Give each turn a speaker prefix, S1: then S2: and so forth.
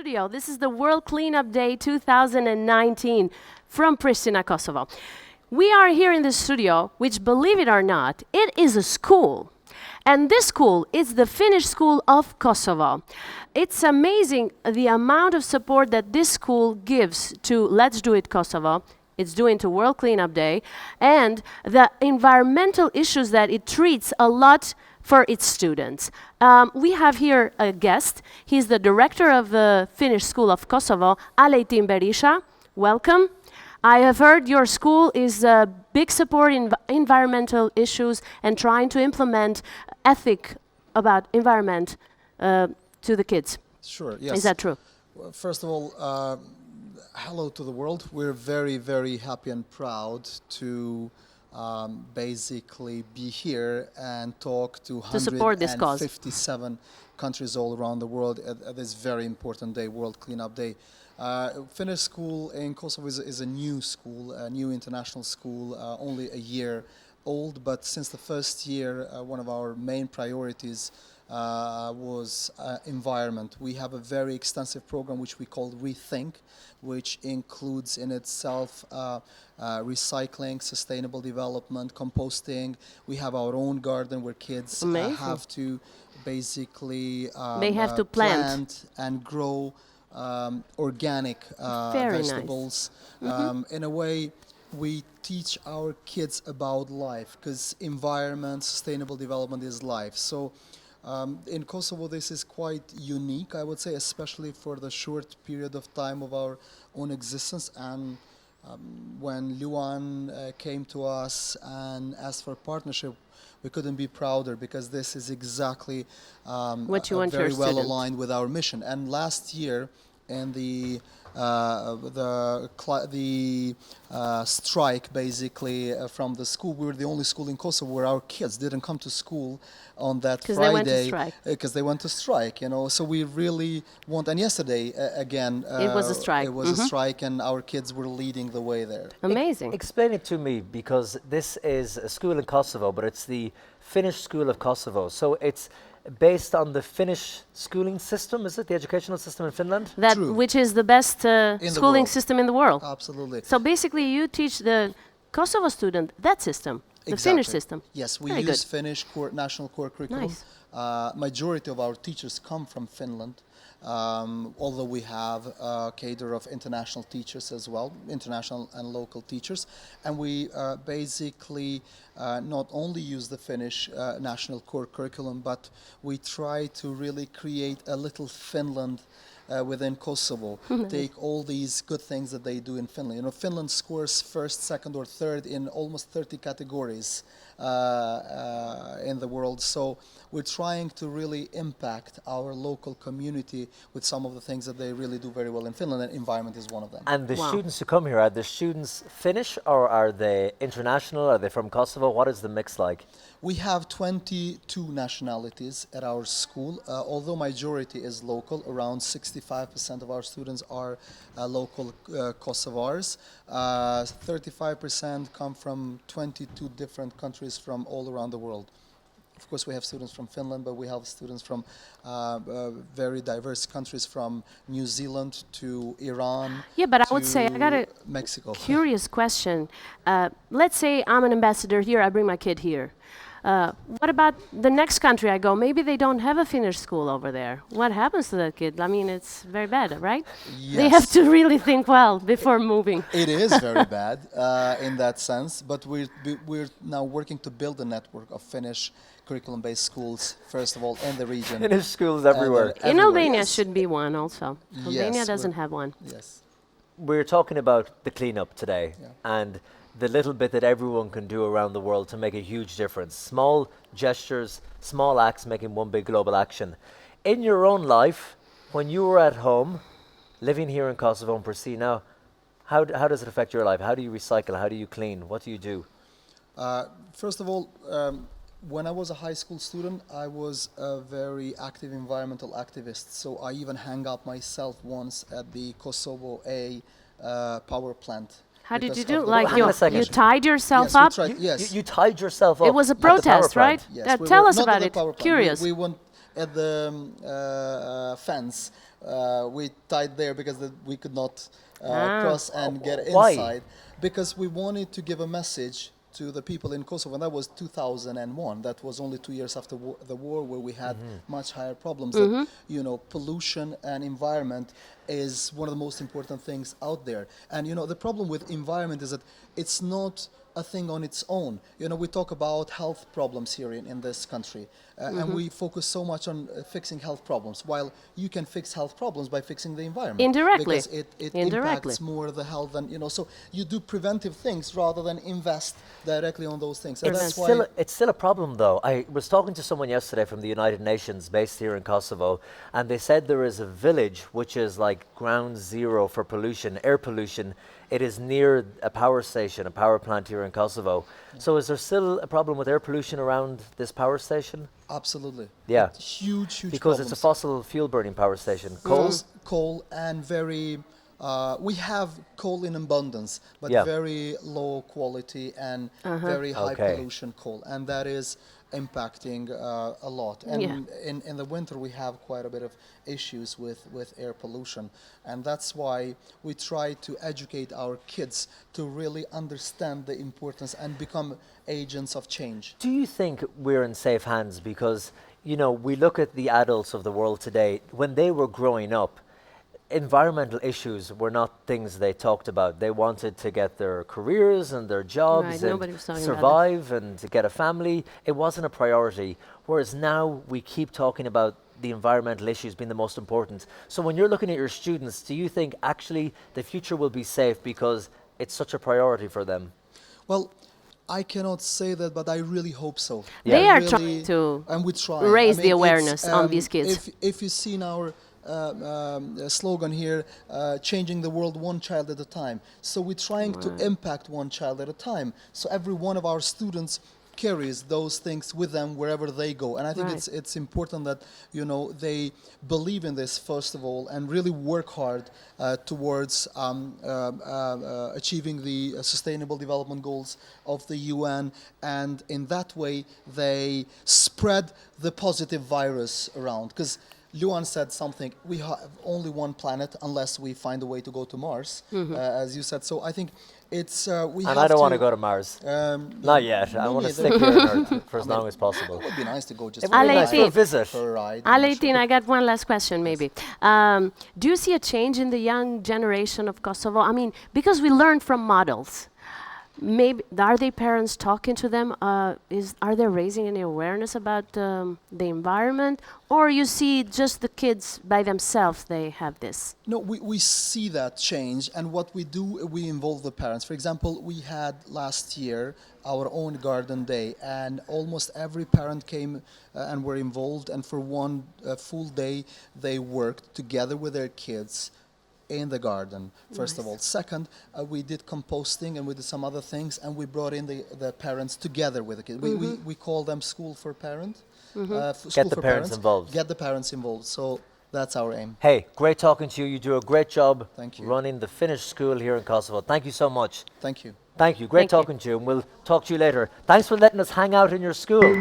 S1: studio. This is the World Cleanup Day 2019 from Pristina, Kosovo. We are here in the studio, which, believe it or not, it is a school. And this school is the Finnish School of Kosovo. It's amazing the amount of support that this school gives to Let's Do It Kosovo. It's doing to World Cleanup Day, and the environmental issues that it treats a lot for its students. We have here a guest. He's the director of the Finnish School of Kosovo, Alejtin Berisha. Welcome. I have heard your school is a big support in environmental issues and trying to implement ethic about environment to the kids.
S2: Sure, yes.
S1: Is that true?
S2: Well, first of all, hello to the world. We're very, very happy and proud to basically be here and talk to
S1: support this cause.
S2: 157 countries all around the world at this very important day, World Cleanup Day. Finnish school in Kosovo is a new school, a new international school, only a year old, but since the first year, one of our main priorities was environment. We have a very extensive program which we call Rethink, which includes in itself recycling, sustainable development, composting. We have our own garden where kids have to basically
S1: they have to plant
S2: and grow organic vegetables.
S1: Nice.
S2: In a way, we teach our kids about life, because environment, sustainable development is life. So in Kosovo, this is quite unique, I would say, especially for the short period of time of our own existence. And when Luan came to us and asked for a partnership, we couldn't be prouder, because this is exactly
S1: what you want
S2: very
S1: your
S2: well
S1: students.
S2: aligned with our mission. And last year, in the strike basically from the school, we were the only school in Kosovo where our kids didn't come to school on that Friday.
S1: They went to strike.
S2: Because they went to strike, you know. So we really want, and yesterday again
S1: it was a strike.
S2: It was a strike, and our kids were leading the way there.
S1: Amazing.
S3: Explain it to me, because this is a school in Kosovo, but it's the Finnish School of Kosovo. So it's based on the Finnish schooling system, is it? The educational system in Finland?
S1: That
S2: True.
S1: which is the best schooling system in the world.
S2: Absolutely.
S1: So basically you teach the Kosovo student that system, the
S2: Exactly.
S1: Finnish system.
S2: Yes, we
S1: Very
S2: use
S1: good.
S2: Finnish national core curriculum.
S1: Nice.
S2: Majority of our teachers come from Finland, although we have a cadre of international teachers as well, international and local teachers. And we basically not only use the Finnish national core curriculum, but we try to really create a little Finland within Kosovo. Take all these good things that they do in Finland. You know, Finland scores first, second, or third in almost 30 categories in the world. So we're trying to really impact our local community with some of the things that they really do very well in Finland, and environment is one of them.
S3: And the students who come here, are the students Finnish, or are they international? Are they from Kosovo? What is the mix like?
S2: We have 22 nationalities at our school, although majority is local. Around 65% of our students are local Kosovars. 35% come from 22 different countries from all around the world. Of course, we have students from Finland, but we have students from very diverse countries, from New Zealand to Iran.
S1: Yeah, but I would say, I got a
S2: Mexico.
S1: curious question. Let's say I'm an ambassador here, I bring my kid here. What about the next country I go? Maybe they don't have a Finnish school over there. What happens to that kid? I mean, it's very bad, right?
S2: Yes.
S1: They have to really think well before moving.
S2: It is very bad in that sense, but we're now working to build a network of Finnish curriculum-based schools, first of all, in the region.
S3: Finnish schools everywhere.
S1: In Albania should be one also. Albania
S2: Yes,
S1: doesn't have one.
S2: Yes.
S3: We're talking about the cleanup today,
S2: Yeah.
S3: and the little bit that everyone can do around the world to make a huge difference. Small gestures, small acts making one big global action. In your own life, when you were at home, living here in Kosovo and Pristina, how does it affect your life? How do you recycle? How do you clean? What do you do?
S2: First of all, when I was a high school student, I was a very active environmental activist. So I even hung out myself once at the Kosovo A power plant.
S1: How did you
S2: because
S1: do?
S2: of the
S1: Like
S3: Hang on a second.
S1: you tied yourself
S2: Yes, we
S1: up?
S2: tried- yes.
S3: You tied yourself up.
S1: It was a
S3: at the power
S1: protest,
S3: plant.
S1: right?
S2: Yes, we
S1: Tell
S2: were
S1: us
S2: not at
S1: about
S2: the
S1: it.
S2: power plant.
S1: Curious.
S2: We went at the fence. We tied there because we could not cross and get
S3: Why?
S2: inside, because we wanted to give a message to the people in Kosovo, and that was 2001. That was only 2 years after the war, where we had much higher problems. That, you know, pollution and environment is one of the most important things out there. And you know, the problem with environment is that it's not a thing on its own. You know, we talk about health problems here in this country, and we focus so much on fixing health problems, while you can fix health problems by fixing the environment.
S1: Indirectly.
S2: Because it impacts more the health than, you know, so you do preventive things rather than invest directly on those things. And that's why
S3: It's still a problem, though. I was talking to someone yesterday from the United Nations based here in Kosovo, and they said there is a village which is like ground zero for pollution, air pollution. It is near a power station, a power plant here in Kosovo. So is there still a problem with air pollution around this power station?
S2: absolutely.
S3: Yeah.
S2: Huge
S3: Because
S2: problems.
S3: it's a fossil fuel burning power station.
S2: Coal and very we have coal in abundance, but
S3: Yeah.
S2: very low quality and very high
S3: Okay.
S2: pollution coal, and that is impacting a lot. And in the winter we have quite a bit of issues with air pollution, and that's why we try to educate our kids to really understand the importance and become agents of change.
S3: Do you think we're in safe hands? Because, you know, we look at the adults of the world today, when they were growing up, environmental issues were not things they talked about. They wanted to get their careers and their jobs
S1: Right,
S3: and
S1: nobody was talking about it.
S3: survive and to get a family. It wasn't a priority. Whereas now we keep talking about the environmental issues being the most important. So when you're looking at your students, do you think actually the future will be safe because it's such a priority for them?
S2: Well, I cannot say that, but I really hope so.
S1: They
S2: I
S1: are trying to
S2: and we try.
S1: raise the
S2: it's,
S1: awareness on these kids.
S2: If you've seen our slogan here, changing the world one child at a time. So we're trying to impact one child at a time. So every one of our students carries those things with them wherever they go. And I think
S1: Right.
S2: it's important that, you know, they believe in this first of all and really work hard towards achieving the Sustainable Development Goals of the UN. And in that way, they spread the positive virus around. Because Luan said something, we have only one planet unless we find a way to go to Mars, as you said. So I think it's, we have
S3: And I don't want to
S2: to
S3: go to Mars. Not yet. I
S2: me
S3: want to
S2: neither.
S3: stick here on Earth for as long as possible.
S2: It would be nice to go just
S3: It would be nice for a
S1: Alejtin.
S3: visit.
S2: for a ride.
S1: Alejtin, I got one last question maybe. Do you see a change in the young generation of Kosovo? I mean, because we learned from models. Maybe are they parents talking to them? Are they raising any awareness about the environment, or you see just the kids by themselves? They have this.
S2: No, we see that change, and what we do, we involve the parents. For example, we had last year our own garden day, and almost every parent came and were involved, and for one full day they worked together with their kids in the garden, first of all. Second, we did composting and we did some other things, and we brought in the parents together with the kids. We call them school for parent. School
S3: the
S2: for
S3: parents involved.
S2: Get the parents involved. So that's our aim.
S3: Hey, great talking to you. You do a great job
S2: Thank you.
S3: running the Finnish school here in Kosovo. Thank you so much.
S2: Thank you.
S3: Thank you. Great
S1: Thank you.
S3: talking to you, and we'll talk to you later. Thanks for letting us hang out in your school.